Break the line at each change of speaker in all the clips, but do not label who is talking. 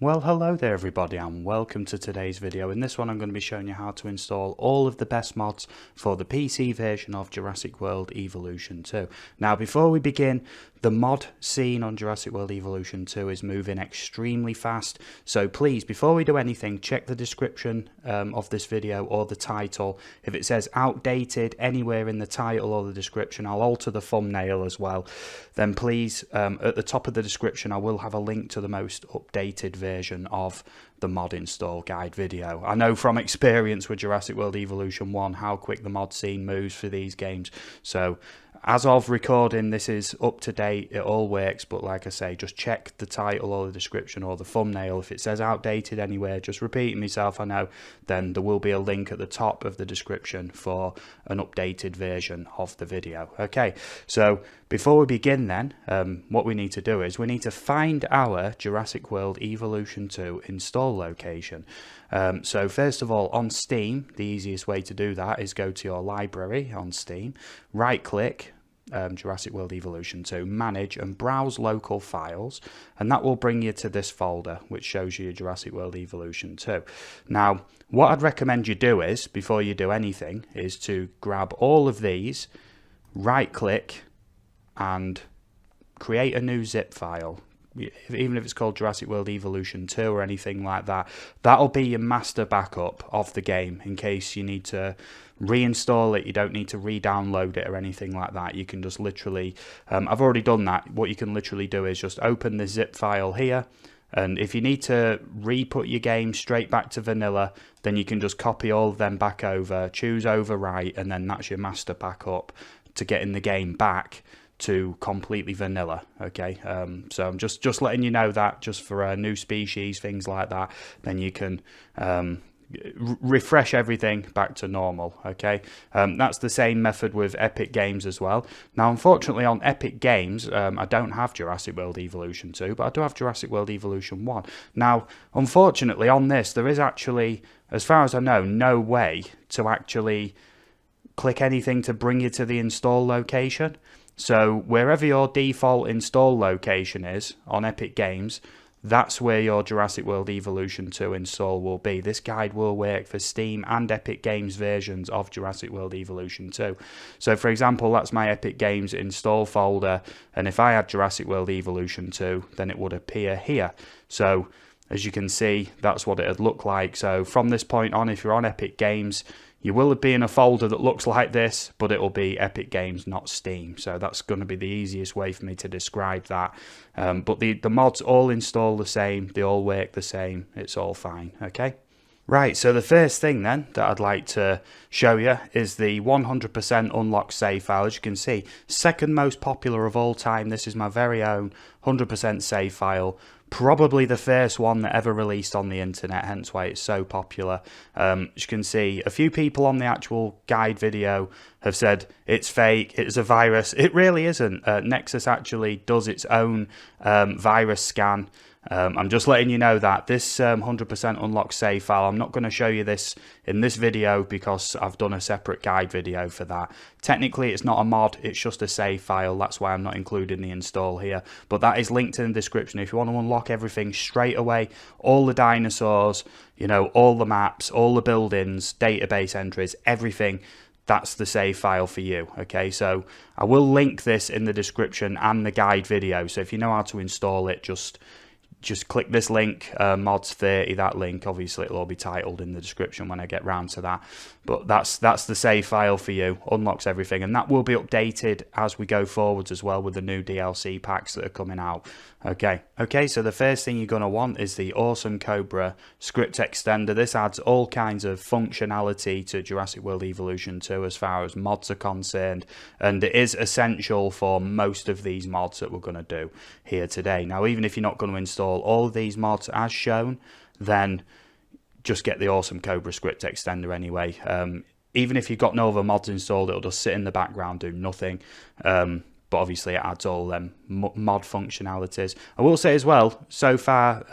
Well, hello there everybody and welcome to today's video. In this one I'm going to be showing you how to install all of the best mods for the PC version of Jurassic World Evolution 2. Now before we begin, the mod scene on Jurassic World Evolution 2 is moving extremely fast, so please, before we do anything, check the description of this video or the title. If it says outdated anywhere in the title or the description, I'll alter the thumbnail as well. Then please, at the top of the description I will have a link to the most updated version of the mod install guide video. I know from experience with Jurassic World Evolution 1 how quick the mod scene moves for these games, so as of recording this is up to date, it all works, but like I say, just check the title or the description or the thumbnail. If it says outdated anywhere, just repeating myself I know, then there will be a link at the top of the description for an updated version of the video. Okay, so before we begin then, what we need to do is we need to find our Jurassic World Evolution 2 install location. So first of all, on Steam, the easiest way to do that is go to your library on Steam, right click Jurassic World Evolution 2, manage and browse local files, and that will bring you to this folder which shows you your Jurassic World Evolution 2. Now what I'd recommend you do is, before you do anything, is to grab all of these, right click and create a new zip file. Even if it's called Jurassic World Evolution 2 or anything like that, that'll be your master backup of the game in case you need to reinstall it. You don't need to re-download it or anything like that. You can just literally, I've already done that. What you can literally do is just open the zip file here, and if you need to re-put your game straight back to vanilla, then you can just copy all of them back over, choose overwrite, and then that's your master backup to getting the game back to completely vanilla. Okay, so I'm just letting you know that, just for new species, things like that, then you can refresh everything back to normal. Okay, that's the same method with Epic Games as well. Now unfortunately on Epic Games I don't have Jurassic World Evolution 2, but I do have Jurassic World Evolution 1. Now unfortunately on this there is actually, as far as I know, no way to actually click anything to bring you to the install location. So wherever your default install location is on Epic Games, that's where your Jurassic World Evolution 2 install will be. This guide will work for Steam and Epic Games versions of Jurassic World Evolution 2. So for example, that's my Epic Games install folder, and if I had Jurassic World Evolution 2, then it would appear here. So as you can see, that's what it would look like. So from this point on, if you're on Epic Games, you will be in a folder that looks like this, but it will be Epic Games, not Steam. So that's going to be the easiest way for me to describe that. But the mods all install the same, they all work the same, it's all fine, okay? Right, so the first thing then that I'd like to show you is the 100% unlocked save file. As you can see, second most popular of all time. This is my very own 100% save file. Probably the first one that ever released on the internet, hence why it's so popular. As you can see, a few people on the actual guide video have said it's fake, it's a virus. It really isn't. Nexus actually does its own virus scan. I'm just letting you know that this 100% unlocked save file, I'm not going to show you this in this video because I've done a separate guide video for that. Technically it's not a mod, it's just a save file, that's why I'm not including the install here, but that is linked in the description. If you want to unlock everything straight away, all the dinosaurs, you know, all the maps, all the buildings, database entries, everything, that's the save file for you. Okay, so I will link this in the description and the guide video, so if you know how to install it, just click this link, mods 30, that link. Obviously it'll all be titled in the description when I get round to that, but that's the save file for you, unlocks everything, and that will be updated as we go forwards as well with the new DLC packs that are coming out. Okay, so the first thing you're going to want is the awesome Cobra script extender. This adds all kinds of functionality to Jurassic World Evolution 2 as far as mods are concerned, and it is essential for most of these mods that we're going to do here today. Now even if you're not going to install all of these mods as shown, then just get the awesome Cobra script extender anyway. Even if you've got no other mods installed, it'll just sit in the background, do nothing. but obviously it adds all them mod functionalities. I will say as well, so far,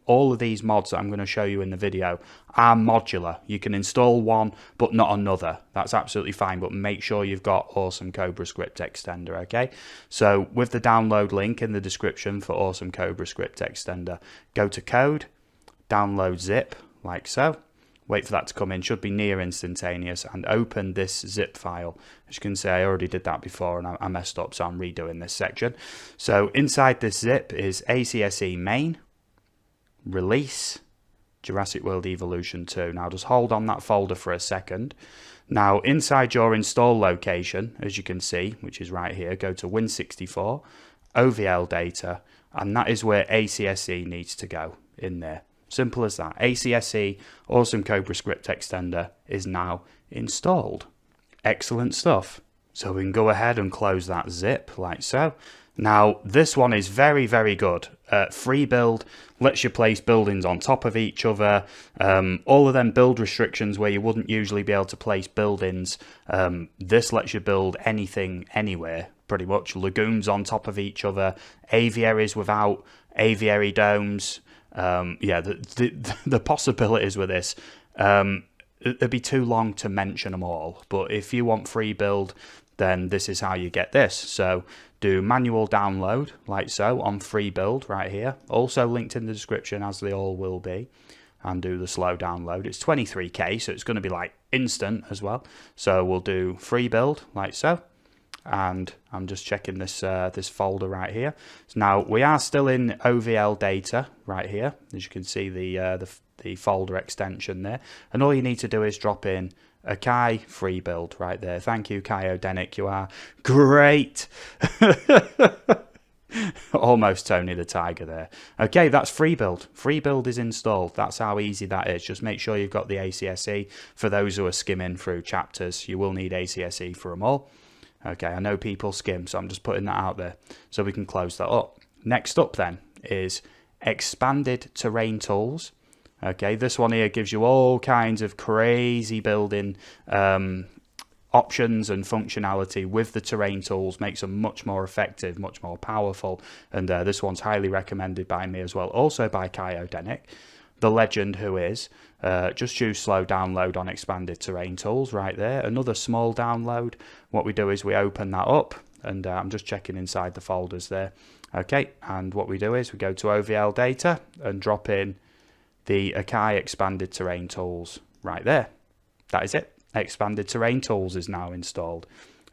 all of these mods that I'm going to show you in the video are modular. You can install one, but not another. That's absolutely fine, but make sure you've got Awesome Cobra Script Extender, okay? So with the download link in the description for Awesome Cobra Script Extender, go to code, download zip, like so. Wait for that to come in, should be near instantaneous, and open this zip file. As you can see, I already did that before and I messed up, so I'm redoing this section. So inside this zip is ACSE main, release, Jurassic World Evolution 2. Now just hold on that folder for a second. Now inside your install location, as you can see, which is right here, go to Win64, OVL data, and that is where ACSE needs to go in there. Simple as that. ACSE, Awesome Cobra Script Extender, is now installed. Excellent stuff. So we can go ahead and close that zip like so. Now this one is very, very good. Free build, lets you place buildings on top of each other. All of them build restrictions where you wouldn't usually be able to place buildings. This lets you build anything, anywhere, pretty much. Lagoons on top of each other, aviaries without aviary domes. Yeah, the possibilities with this, it'd be too long to mention them all, but if you want free build, then this is how you get this. So do manual download like so on free build right here, also linked in the description as they all will be, and do the slow download. It's 23k, so it's going to be like instant as well. So we'll do free build like so. And I'm just checking this this folder right here. So now we are still in OVL data right here, as you can see the folder extension there. And all you need to do is drop in a Kai free build right there. Thank you, Kai O'Denick. You are great. Almost Tony the Tiger there. Okay, that's free build. Free build is installed. That's how easy that is. Just make sure you've got the ACSE. For those who are skimming through chapters, you will need ACSE for them all. Okay, I know people skim, so I'm just putting that out there so we can close that up. Next up then is expanded terrain tools. Okay, this one here gives you all kinds of crazy building options and functionality with the terrain tools, makes them much more effective, much more powerful, and this one's highly recommended by me as well, also by Kai O'Denick, the legend who is. Just choose slow download on expanded terrain tools right there. Another small download. What we do is we open that up, and I'm just checking inside the folders there. Okay, and what we do is we go to OVL data and drop in the Akai expanded terrain tools right there. That is it. Expanded terrain tools is now installed.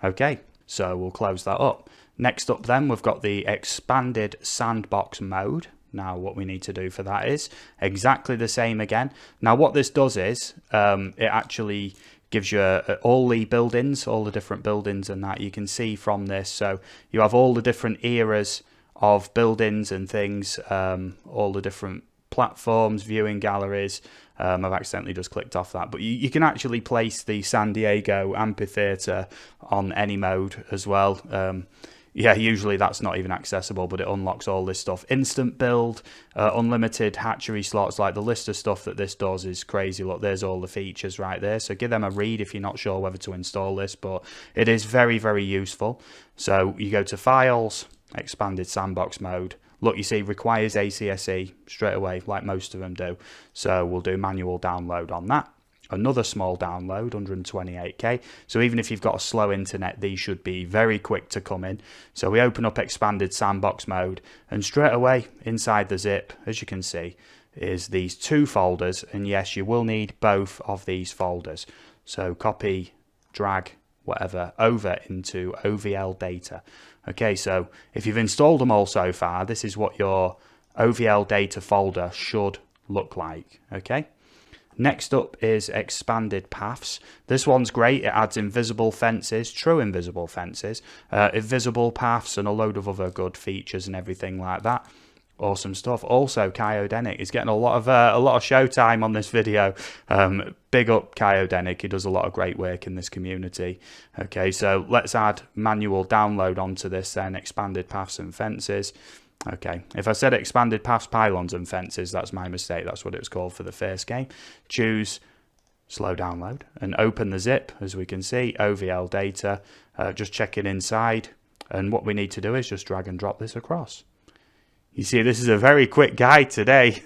Okay, so we'll close that up. Next up then, we've got the expanded sandbox mode. Now what we need to do for that is exactly the same again. Now what this does is it actually gives you all the buildings, all the different buildings and that you can see from this. So you have all the different eras of buildings and things, all the different platforms, viewing galleries. I've accidentally just clicked off that, but you can actually place the San Diego amphitheater on any mode as well. Yeah, usually that's not even accessible, but it unlocks all this stuff. Instant build, unlimited hatchery slots, like the list of stuff that this does is crazy. Look, there's all the features right there. So give them a read if you're not sure whether to install this, but it is very, very useful. So you go to Files, Expanded Sandbox Mode. Look, you see, requires ACSE straight away, like most of them do. So we'll do manual download on that. Another small download, 128k. So even if you've got a slow internet, these should be very quick to come in. So we open up expanded sandbox mode, and straight away inside the zip, as you can see, is these two folders. And yes, you will need both of these folders. So copy, drag, whatever, over into OVL data. Okay, so if you've installed them all so far, this is what your OVL data folder should look like. Okay. Next up is expanded paths. This one's great. It adds invisible fences, true invisible fences, invisible paths, and a load of other good features and everything like that. Awesome stuff. Also, Kai O'Denick is getting a lot of showtime on this video. Big up Kai O'Denick. He does a lot of great work in this community. Okay, so let's add manual download onto this then. Expanded paths and fences. Okay, if I said expanded paths, pylons and fences, that's my mistake. That's what it was called for the first game. Choose slow download and open the zip. As we can see, OVL data, just checking inside. And what we need to do is just drag and drop this across. You see, this is a very quick guide today.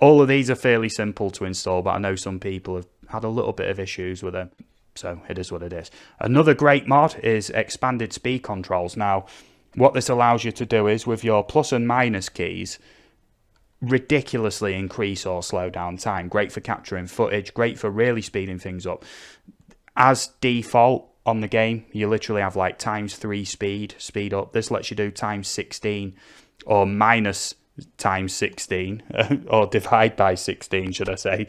All of these are fairly simple to install, but I know some people have had a little bit of issues with them. So it is what it is. Another great mod is expanded speed controls. Now, what this allows you to do is with your plus and minus keys, ridiculously increase or slow down time. Great for capturing footage, great for really speeding things up. As default on the game, you literally have like ×3 speed up. This lets you do ×16 or minus ×16 or divide by 16, should I say.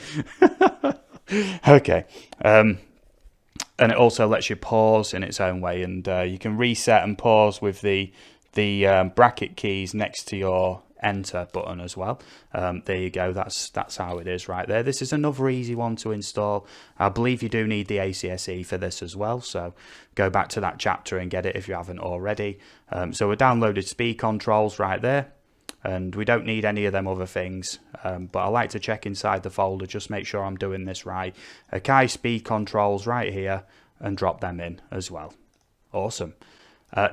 Okay. And it also lets you pause in its own way, and you can reset and pause with the bracket keys next to your enter button as well. There you go, that's how it is right there. This is another easy one to install. I believe you do need the ACSE for this as well, so go back to that chapter and get it if you haven't already. So we downloaded speed controls right there, and we don't need any of them other things, but I like to check inside the folder, just make sure I'm doing this right. ACSE speed controls right here, and drop them in as well. Awesome.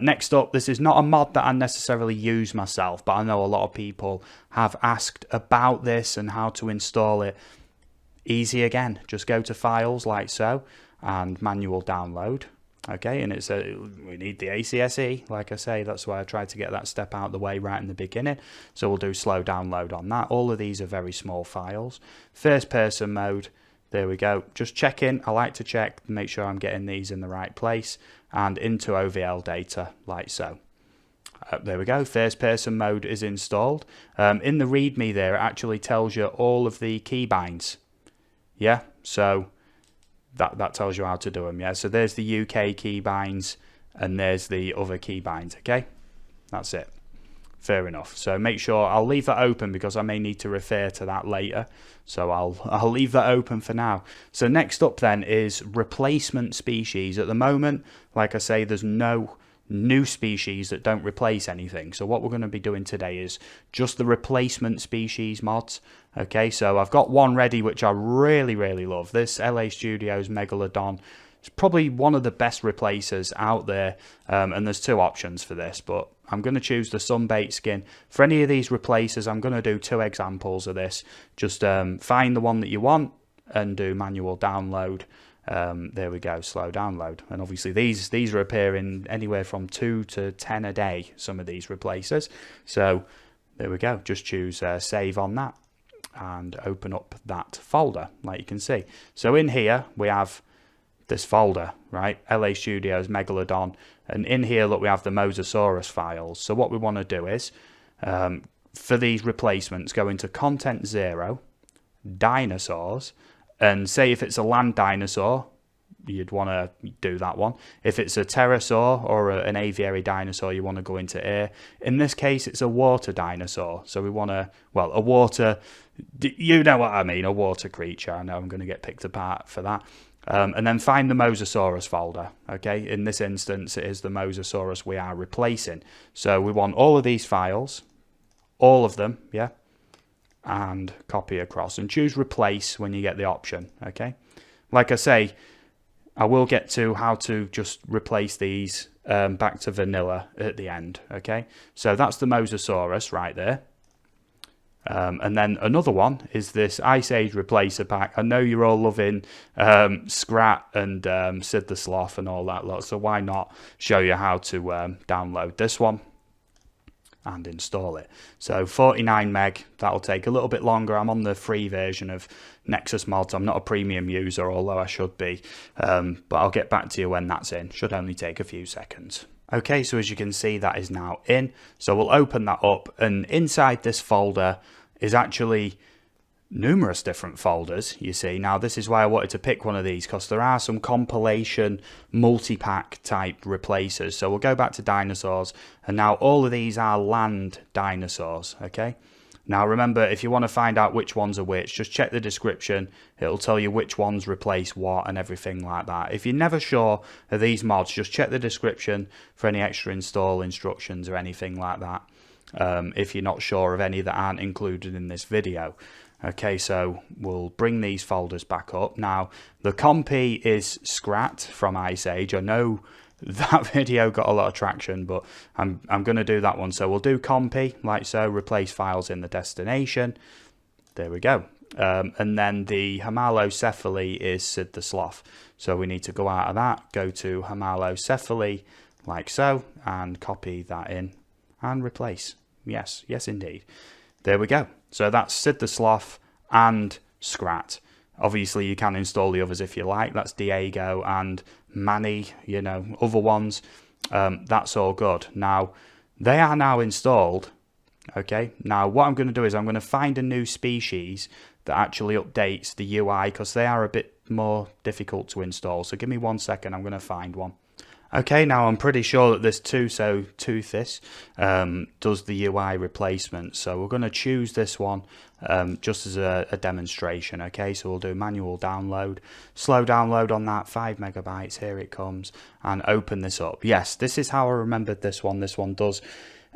Next up, this is not a mod that I necessarily use myself, but I know a lot of people have asked about this and how to install it. Easy again, just go to files like so and manual download. Okay, and we need the ACSE, like I say, that's why I tried to get that step out of the way right in the beginning. So we'll do slow download on that. All of these are very small files. First person mode, there we go. Just checking, I like to check, make sure I'm getting these in the right place, and into OVL data, like so. There we go, first person mode is installed. In the README there, it actually tells you all of the keybinds. Yeah, so that tells you how to do them, yeah. So there's the UK keybinds, and there's the other keybinds, okay? That's it. Fair enough. So make sure, I'll leave that open because I may need to refer to that later. So I'll leave that open for now. So next up then is replacement species. At the moment, like I say, there's no new species that don't replace anything. So what we're going to be doing today is just the replacement species mods. Okay, so I've got one ready which I really love. This LA Studios Megalodon. It's probably one of the best replacers out there, and there's two options for this, but I'm going to choose the sunbait skin. For any of these replacers, I'm going to do two examples of this. Just find the one that you want and do manual download. There we go, slow download. And obviously these are appearing anywhere from 2 to 10 a day, some of these replacers. So there we go, just choose save on that and open up that folder, like you can see. So in here we have this folder, right? LA Studios Megalodon, and in here, look, we have the Mosasaurus files. So what we want to do is, for these replacements, go into Content 0, Dinosaurs, and say if it's a land dinosaur, you'd want to do that one. If it's a pterosaur or an aviary dinosaur, you want to go into air. In this case, it's a water dinosaur. So we want to, well, a water, you know what I mean, a water creature. I know I'm going to get picked apart for that. And then find the Mosasaurus folder, okay? In this instance, it is the Mosasaurus we are replacing. So we want all of these files, all of them, yeah? And copy across. And choose replace when you get the option, okay? Like I say, I will get to how to just replace these back to vanilla at the end, okay? So that's the Mosasaurus right there. And then another one is this Ice Age Replacer Pack. I know you're all loving Scrat and Sid the Sloth and all that lot, so why not show you how to download this one and install it. So 49 meg, that'll take a little bit longer. I'm on the free version of Nexus mods. I'm not a premium user, although I should be, but I'll get back to you when that's in. Should only take a few seconds. Okay, so as you can see, that is now in. So we'll open that up, and inside this folder is actually numerous different folders, you see. Now, this is why I wanted to pick one of these, because there are some compilation multi-pack type replacers. So we'll go back to dinosaurs, and now all of these are land dinosaurs, okay? Now, remember, if you want to find out which ones are which, just check the description. It'll tell you which ones replace what and everything like that. If you're never sure of these mods, just check the description for any extra install instructions or anything like that. If you're not sure of any that aren't included in this video. Okay, so we'll bring these folders back up. Now, the compy is Scrat from Ice Age. I know that video got a lot of traction, but I'm going to do that one. So we'll do compy, like so, replace files in the destination. There we go. And then the Hamalocephaly is Sid the Sloth. So we need to go out of that, go to Hamalocephaly, like so, and copy that in and replace. Yes, yes indeed. There we go. So that's Sid the Sloth and Scrat. Obviously, you can install the others if you like. That's Diego and Manny, you know, other ones. That's all good. Now, they are now installed. Okay, now what I'm going to do is I'm going to find a new species that actually updates the UI, because they are a bit more difficult to install. So give me 1 second, I'm going to find one. Okay, now I'm pretty sure that this Toothis does the UI replacement. So we're going to choose this one just as a demonstration. Okay, so we'll do manual download, slow download on that, 5 megabytes. Here it comes, and open this up. Yes, this is how I remembered this one. This one does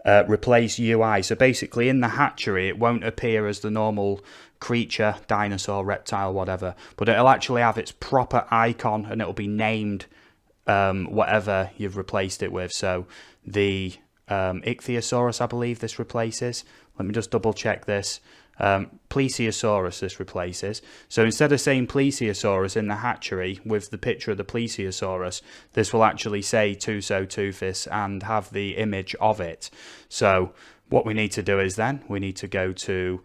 replace UI. So basically in the hatchery, it won't appear as the normal creature, dinosaur, reptile, whatever, but it'll actually have its proper icon and it'll be named whatever you've replaced it with. So the Ichthyosaurus, I believe this replaces. Let me just double check this. Plesiosaurus this replaces. So instead of saying Plesiosaurus in the hatchery with the picture of the Plesiosaurus, this will actually say Toothis and have the image of it. So what we need to do is then we need to go to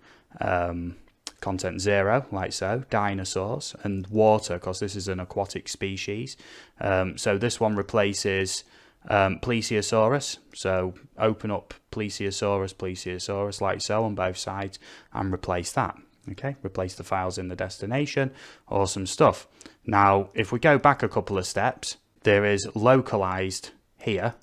content 0, like so, dinosaurs, and water, because this is an aquatic species. So this one replaces Plesiosaurus. So open up Plesiosaurus, like so, on both sides, and replace that. Okay, replace the files in the destination. Awesome stuff. Now, if we go back a couple of steps, there is localized here.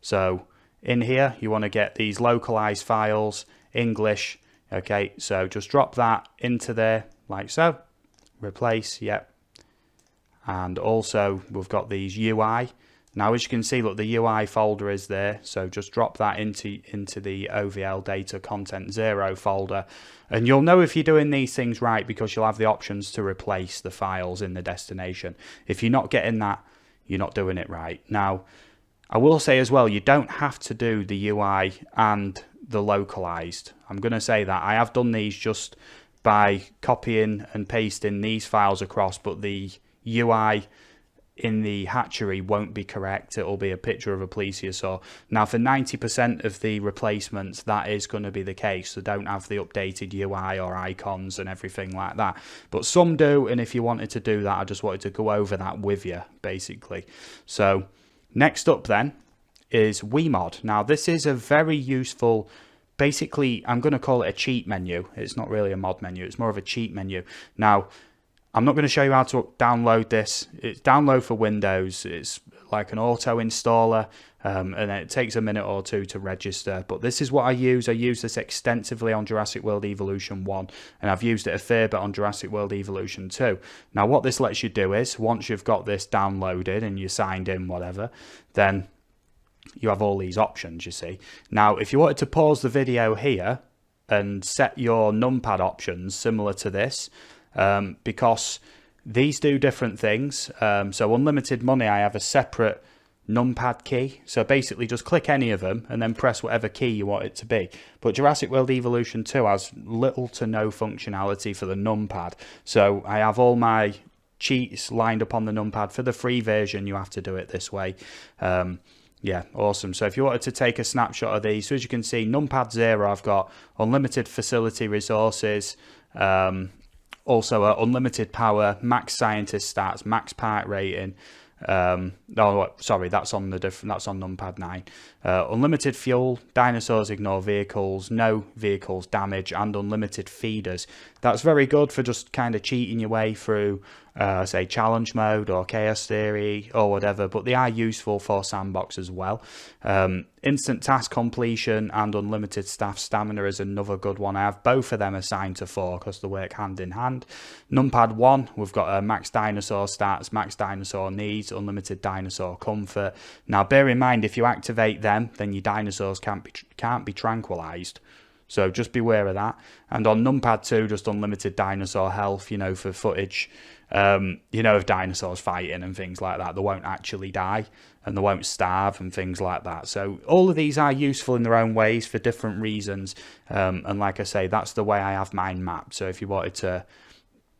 So in here, you want to get these localized files, English. Okay, so just drop that into there, like so. Replace, yep. And also, we've got these UI. Now, as you can see, look, the UI folder is there. So just drop that into the OVL data content 0 folder. And you'll know if you're doing these things right, because you'll have the options to replace the files in the destination. If you're not getting that, you're not doing it right. Now, I will say as well, you don't have to do the UI and the localized. I'm going to say that I have done these just by copying and pasting these files across, but the UI in the hatchery won't be correct. It'll be a picture of a plesiosaur. Now, for 90% of the replacements, that is going to be the case. So don't have the updated UI or icons and everything like that. But some do, and if you wanted to do that, I just wanted to go over that with you, basically. So next up then is WeMod. Now, this is a very useful, basically, I'm going to call it a cheat menu. It's not really a mod menu. It's more of a cheat menu. Now, I'm not going to show you how to download this. It's download for Windows. It's like an auto installer, and it takes a minute or two to register. But this is what I use. I use this extensively on Jurassic World Evolution 1, and I've used it a fair bit on Jurassic World Evolution 2. Now, what this lets you do is, once you've got this downloaded and you're signed in, whatever, then you have all these options, you see. Now, if you wanted to pause the video here and set your numpad options similar to this, because these do different things. So unlimited money, I have a separate numpad key. So basically just click any of them and then press whatever key you want it to be. But Jurassic World Evolution 2 has little to no functionality for the numpad. So I have all my cheats lined up on the numpad. For the free version, you have to do it this way. Yeah, awesome. So if you wanted to take a snapshot of these, so as you can see, numpad 0, I've got unlimited facility resources, also unlimited power, max scientist stats, max part rating. Oh, sorry, that's on that's on numpad 9. Unlimited fuel, dinosaurs ignore vehicles, no vehicles damage, and unlimited feeders. That's very good for just kind of cheating your way through, say, challenge mode or chaos theory or whatever, but they are useful for Sandbox as well. Instant task completion and unlimited staff stamina is another good one. I have both of them assigned to 4 because they work hand in hand. Numpad 1, we've got max dinosaur stats, max dinosaur needs, unlimited dinosaur comfort. Now, bear in mind, if you activate them, then your dinosaurs can't be tranquilized. So just beware of that. And on numpad 2, just unlimited dinosaur health, you know, for footage, you know, of dinosaurs fighting and things like that. They won't actually die and they won't starve and things like that. So all of these are useful in their own ways for different reasons. And like I say, that's the way I have mine mapped. So if you wanted to,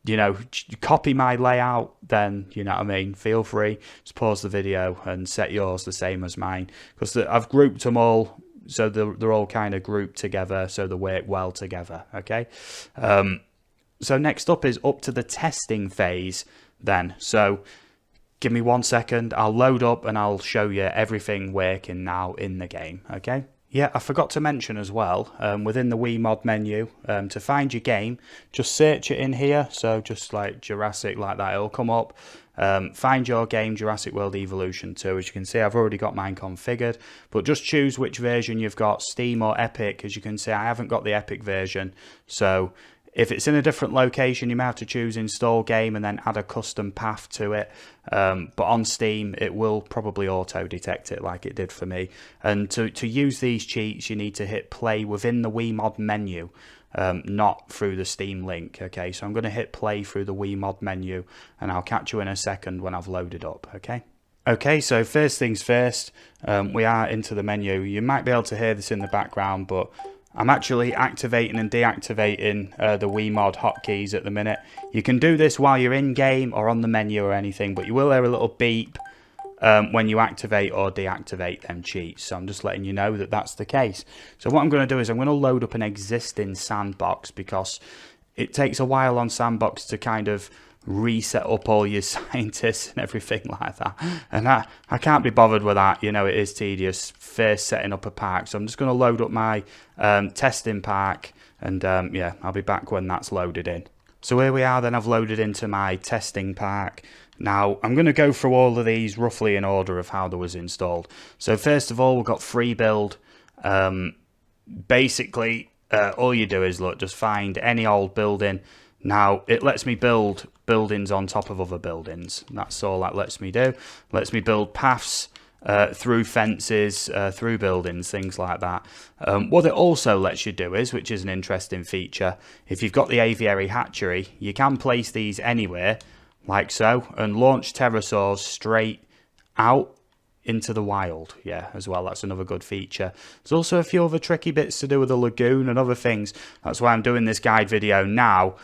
you know, copy my layout, then, you know what I mean, feel free. Just pause the video and set yours the same as mine. Because I've grouped them all, so they're all kind of grouped together, so they work well together, okay? So next up is up to the testing phase then. So give me 1 second, I'll load up and I'll show you everything working now in the game, okay? Yeah, I forgot to mention as well, within the WeMod menu, to find your game, just search it in here. So just like Jurassic, like that, it'll come up. Find your game, Jurassic World Evolution 2. As you can see, I've already got mine configured, but just choose which version you've got, Steam or Epic. As you can see, I haven't got the Epic version, so if it's in a different location, you may have to choose install game and then add a custom path to it. But on Steam, it will probably auto-detect it like it did for me. And to use these cheats, you need to hit play within the WeMod menu, not through the Steam link. Okay, so I'm going to hit play through the WeMod menu, and I'll catch you in a second when I've loaded up, okay? Okay, so first things first, we are into the menu. You might be able to hear this in the background, but I'm actually activating and deactivating the WeMod hotkeys at the minute. You can do this while you're in game or on the menu or anything, but you will hear a little beep when you activate or deactivate them cheats. So I'm just letting you know that that's the case. So what I'm going to do is I'm going to load up an existing Sandbox, because it takes a while on Sandbox to kind of reset up all your scientists and everything like that, and I can't be bothered with that. You know, it is tedious first setting up a pack. So I'm just going to load up my testing pack, and yeah, I'll be back when that's loaded in. So here we are then, I've loaded into my testing pack. Now I'm going to go through all of these roughly in order of how they was installed. So first of all, we've got free build. Basically all you do is look, just find any old building. Now it lets me build buildings on top of other buildings. That's all that lets me do. Lets me build paths through fences, through buildings, things like that. What it also lets you do is, which is an interesting feature, if you've got the aviary hatchery, you can place these anywhere, like so, and launch pterosaurs straight out into the wild. Yeah, as well, that's another good feature. There's also a few other tricky bits to do with the lagoon and other things. That's why I'm doing this guide video now,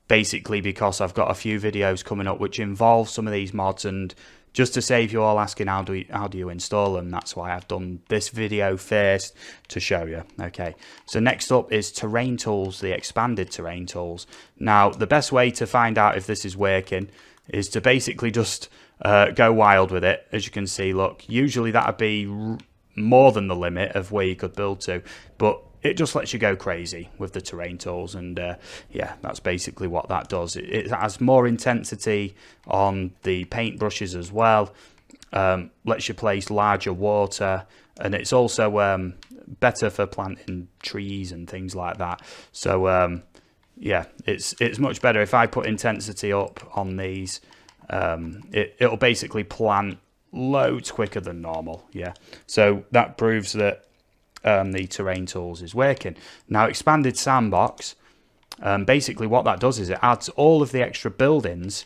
basically because I've got a few videos coming up which involve some of these mods, and just to save you all asking how do you install them, that's why I've done this video first to show you. Okay, so next up is terrain tools, the expanded terrain tools. Now the best way to find out if this is working is to basically just go wild with it. As you can see, look, usually that would be more than the limit of where you could build to, but it just lets you go crazy with the terrain tools, and yeah, that's basically what that does. It has more intensity on the paintbrushes as well, lets you place larger water, and it's also better for planting trees and things like that. So yeah, it's much better. If I put intensity up on these, it'll basically plant loads quicker than normal. Yeah, so that proves that the terrain tools is working. Now expanded sandbox, basically what that does is it adds all of the extra buildings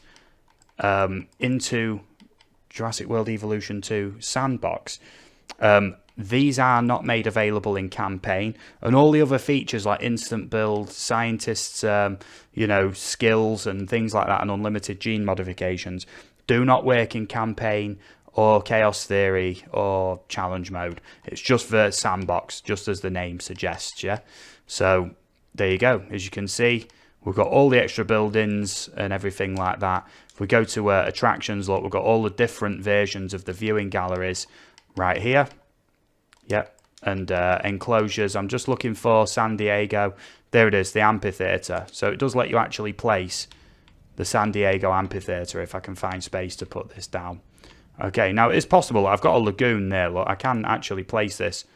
into Jurassic World Evolution 2 Sandbox. These are not made available in campaign, and all the other features like instant build, scientists, you know, skills and things like that, and unlimited gene modifications do not work in campaign or chaos theory or challenge mode. It's just for sandbox, just as the name suggests. Yeah, so there you go. As you can see, we've got all the extra buildings and everything like that. If we go to attractions, look, we've got all the different versions of the viewing galleries right here. Yep, and enclosures. I'm just looking for San Diego. There it is, the amphitheater. So it does let you actually place the San Diego amphitheater if I can find space to put this down. Okay, now it's possible. I've got a lagoon there. Look, I can actually place this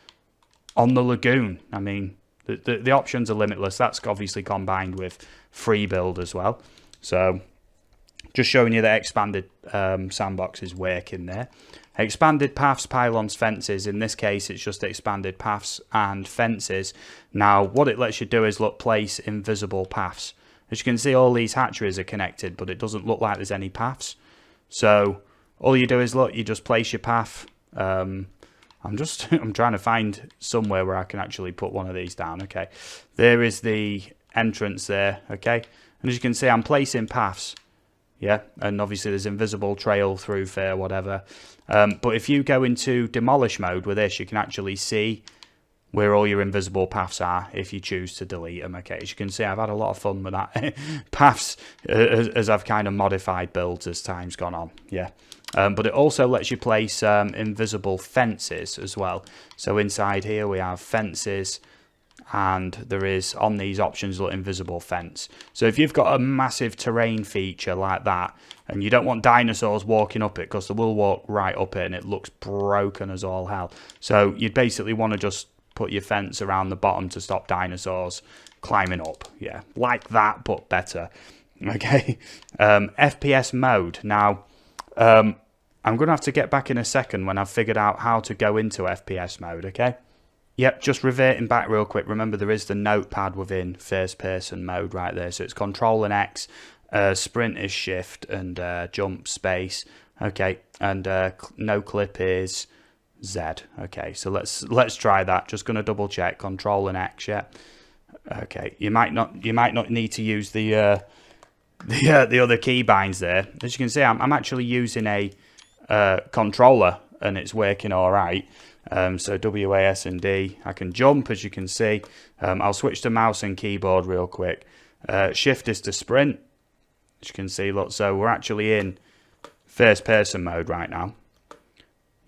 on the lagoon. I mean, the options are limitless. That's obviously combined with free build as well. So just showing you that expanded sandbox is working there. Expanded paths, pylons, fences. In this case, it's just expanded paths and fences. Now, what it lets you do is place invisible paths. As you can see, all these hatcheries are connected, but it doesn't look like there's any paths. So all you do is you just place your path. I'm trying to find somewhere where I can actually put one of these down. Okay, there is the entrance there. Okay, and as you can see, I'm placing paths. Yeah, and obviously there's invisible trail through fair, whatever. But if you go into demolish mode with this, you can actually see where all your invisible paths are if you choose to delete them. Okay, as you can see, I've had a lot of fun with that paths as I've kind of modified builds as time's gone on. Yeah, but it also lets you place invisible fences as well. So inside here we have fences, and there is on these options invisible fence. So if you've got a massive terrain feature like that and you don't want dinosaurs walking up it, because they will walk right up it and it looks broken as all hell, so you'd basically want to just put your fence around the bottom to stop dinosaurs climbing up. Yeah, like that, but better. Okay, FPS mode. Now I'm gonna have to get back in a second when I've figured out how to go into FPS mode. Okay. Yep, just reverting back real quick. Remember, there is the notepad within first-person mode right there. So it's Control and X, sprint is Shift, and jump space. Okay, and no clip is Z. Okay, so let's try that. Just going to double check Control and X. Yeah. Okay, you might not need to use the other keybinds there. As you can see, I'm actually using a controller and it's working all right. So WAS and D, I can jump, as you can see. I'll switch to mouse and keyboard real quick. Shift is to sprint, as you can see. Look, so we're actually in first person mode right now.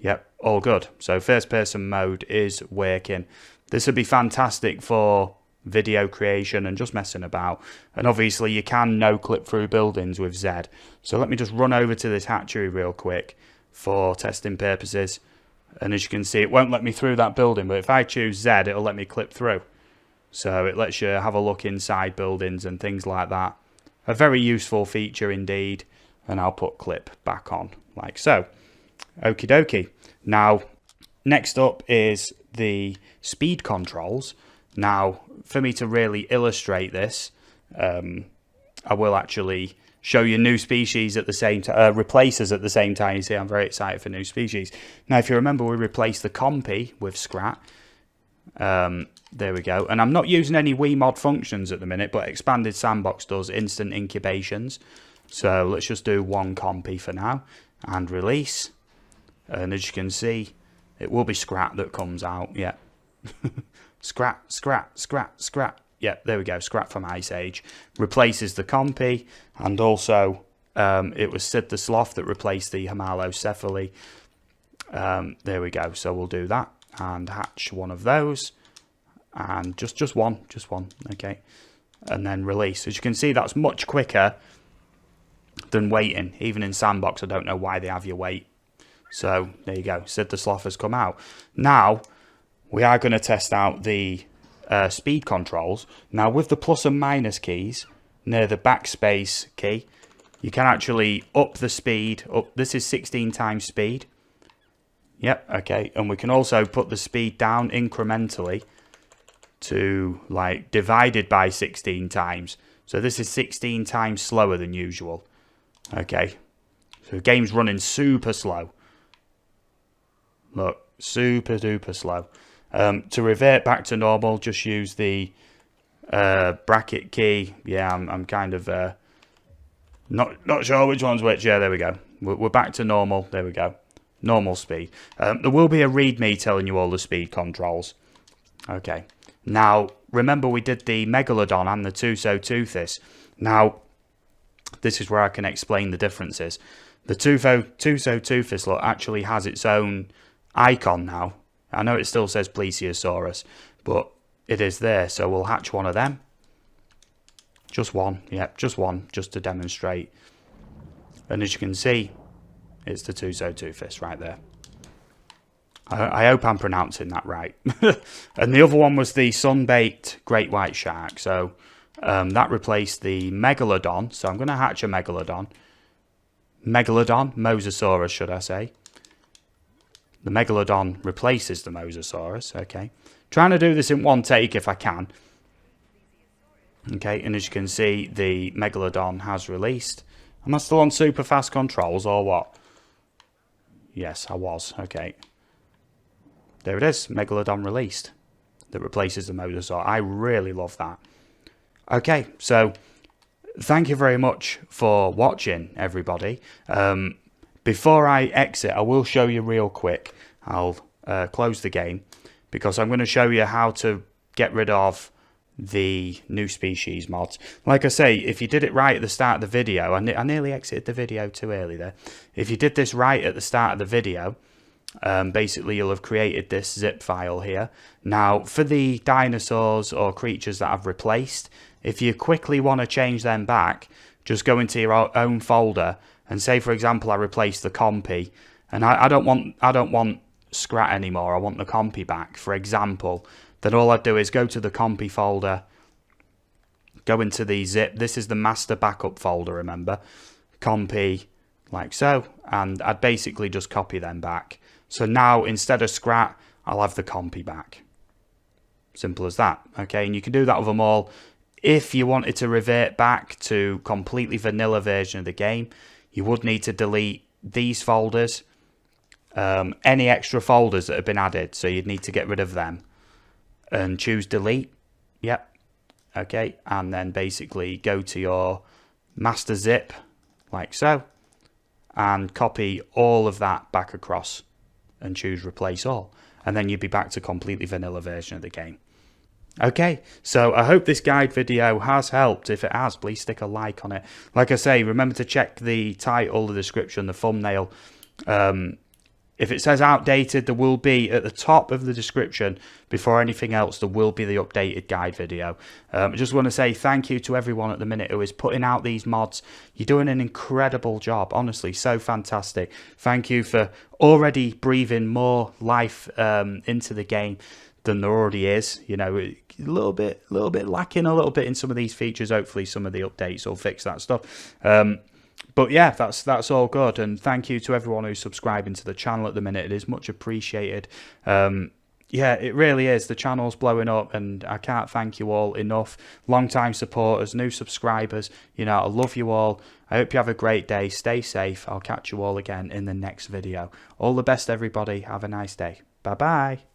Yep, all good. So first person mode is working. This would be fantastic for video creation and just messing about. And obviously you can no clip through buildings with Z. So let me just run over to this hatchery real quick for testing purposes. And as you can see, it won't let me through that building, but if I choose Z, it'll let me clip through. So it lets you have a look inside buildings and things like that. A very useful feature indeed. And I'll put clip back on, like so. Okie dokie. Now, next up is the speed controls. Now, for me to really illustrate this, I will actually show you new species at the same time, replaces at the same time. You see, I'm very excited for new species. Now, if you remember, we replaced the compy with Scrat. There we go. And I'm not using any WeMod functions at the minute, but Expanded Sandbox does instant incubations. So let's just do one compy for now and release. And as you can see, it will be Scrat that comes out. Yeah. Scrat, Scrat, Scrat, Scrat. Yeah, there we go. Scrat from Ice Age replaces the compy, and also it was Sid the Sloth that replaced the Hamalocephaly. There we go. So we'll do that and hatch one of those, and just one. Okay, and then release. As you can see, that's much quicker than waiting. Even in Sandbox, I don't know why they have you wait. So there you go. Sid the Sloth has come out. Now we are going to test out the speed controls. Now with the plus and minus keys near the backspace key, you can actually up the speed. This is 16 times speed. Yep, okay. And we can also put the speed down incrementally to like divided by 16 times. So this is 16 times slower than usual. Okay. So the game's running super slow. Look, super duper slow. To revert back to normal, just use the bracket key. Yeah, I'm kind of not sure which one's which. Yeah, there we go. We're back to normal. There we go. Normal speed. There will be a readme telling you all the speed controls. Okay. Now, remember we did the Megalodon and the Tusoteuthis. Now, this is where I can explain the differences. The Tusoteuthis look actually has its own icon now. I know it still says Plesiosaurus, but it is there. So we'll hatch one of them. Just one. Yep, just one, just to demonstrate. And as you can see, it's the Tusoteuthis right there. I hope I'm pronouncing that right. And the other one was the Sunbaked Great White Shark. So that replaced the Megalodon. So I'm going to hatch a Megalodon. Megalodon, Mosasaurus should I say. The Megalodon replaces the Mosasaurus, okay. Trying to do this in one take if I can. Okay, and as you can see, the Megalodon has released. Am I still on super fast controls or what? Yes, I was, okay. There it is, Megalodon released. That replaces the Mosasaur. I really love that. Okay, so thank you very much for watching, everybody. Before I exit, I will show you real quick. I'll close the game because I'm going to show you how to get rid of the new species mods. Like I say, if you did it right at the start of the video, I nearly exited the video too early there. If you did this right at the start of the video, basically you'll have created this zip file here. Now for the dinosaurs or creatures that I've replaced, if you quickly want to change them back, just go into your own folder and say, for example, I replaced the compy, and I don't want Scrat anymore. I want the compy back, for example. Then all I'd do is go to the compy folder, go into the zip. This is the master backup folder, remember, compy, like so, and I'd basically just copy them back. So now instead of Scrat, I'll have the compy back. Simple as that. Okay, and you can do that with them all. If you wanted to revert back to completely vanilla version of the game, you would need to delete these folders, any extra folders that have been added, so you'd need to get rid of them and choose delete. Yep. Okay, and then basically go to your master zip like so and copy all of that back across and choose replace all, and then you'd be back to completely vanilla version of the game. Okay, so I hope this guide video has helped. If it has, please stick a like on it. Like I say, remember to check the title, the description, the thumbnail. If it says outdated, there will be at the top of the description, before anything else, there will be the updated guide video. I just want to say thank you to everyone at the minute who is putting out these mods. You're doing an incredible job, honestly, so fantastic. Thank you for already breathing more life into the game than there already is. You know, a little bit lacking a little bit in some of these features. Hopefully some of the updates will fix that stuff. But yeah, that's all good, and thank you to everyone who's subscribing to the channel at the minute. It is much appreciated. Yeah, it really is. The channel's blowing up, and I can't thank you all enough. Long-time supporters, new subscribers, you know, I love you all. I hope you have a great day. Stay safe. I'll catch you all again in the next video. All the best, everybody. Have a nice day. Bye-bye.